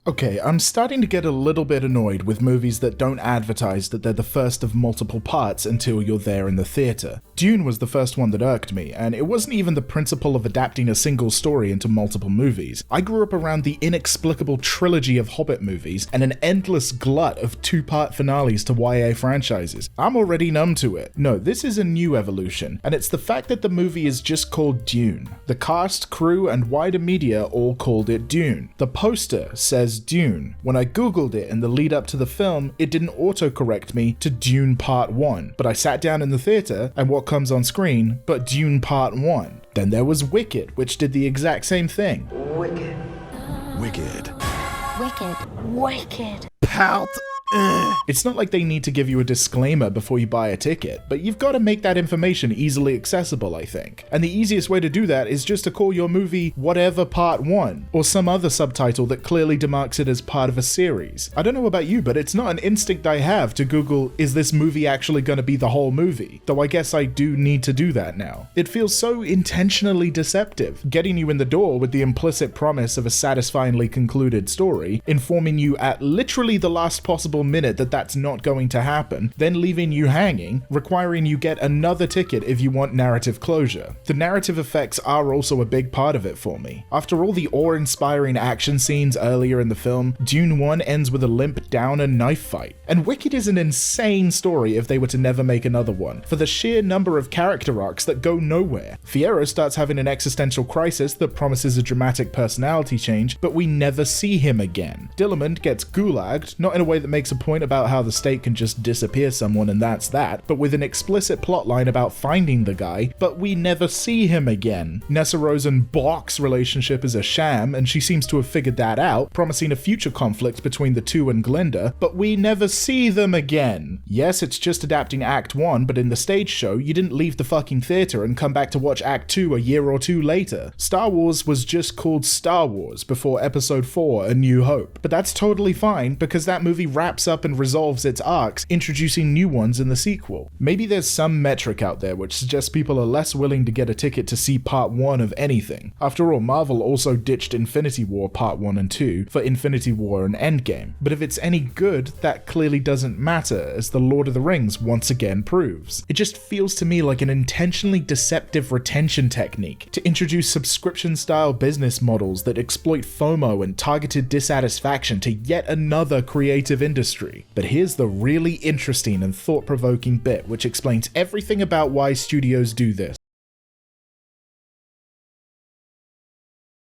Okay, I'm starting to get a little bit annoyed with movies that don't advertise that they're the first of multiple parts until you're there in the theatre. Dune was the first one that irked me, and it wasn't even the principle of adapting a single story into multiple movies. I grew up around the inexplicable trilogy of Hobbit movies and an endless glut of two-part finales to YA franchises. I'm already numb to it. No, this is a new evolution, and it's the fact that the movie is just called Dune. The cast, crew, and wider media all called it Dune. The poster says Dune. When I googled it in the lead up to the film, it didn't autocorrect me to Dune Part 1, but I sat down in the theatre and what comes on screen but Dune Part 1. Then there was Wicked, which did the exact same thing. Wicked. Wicked. Wicked. Wicked. Pout. It's not like they need to give you a disclaimer before you buy a ticket, but you've got to make that information easily accessible, I think. And the easiest way to do that is just to call your movie Whatever Part 1, or some other subtitle that clearly demarks it as part of a series. I don't know about you, but it's not an instinct I have to Google, is this movie actually going to be the whole movie? Though I guess I do need to do that now. It feels so intentionally deceptive, getting you in the door with the implicit promise of a satisfyingly concluded story, informing you at literally the last possible minute that that's not going to happen, then leaving you hanging, requiring you get another ticket if you want narrative closure. The narrative effects are also a big part of it for me. After all the awe-inspiring action scenes earlier in the film, Dune 1 ends with a limp down a knife fight. And Wicked is an insane story if they were to never make another one, for the sheer number of character arcs that go nowhere. Fiyero starts having an existential crisis that promises a dramatic personality change, but we never see him again. Dillamond gets gulagged, not in a way that makes a point about how the state can just disappear someone and that's that, but with an explicit plotline about finding the guy, but we never see him again. Nessarose and Bok's relationship is a sham, and she seems to have figured that out, promising a future conflict between the two and Glinda, but we never see them again. Yes, it's just adapting Act 1, but in the stage show, you didn't leave the fucking theatre and come back to watch Act 2 a year or two later. Star Wars was just called Star Wars before Episode 4, A New Hope. But that's totally fine, because that movie wraps up and resolves its arcs, introducing new ones in the sequel. Maybe there's some metric out there which suggests people are less willing to get a ticket to see Part 1 of anything. After all, Marvel also ditched Infinity War Part 1 and 2 for Infinity War and Endgame. But if it's any good, that clearly doesn't matter, as The Lord of the Rings once again proves. It just feels to me like an intentionally deceptive retention technique to introduce subscription-style business models that exploit FOMO and targeted dissatisfaction to yet another creative industry. But here's the really interesting and thought-provoking bit which explains everything about why studios do this.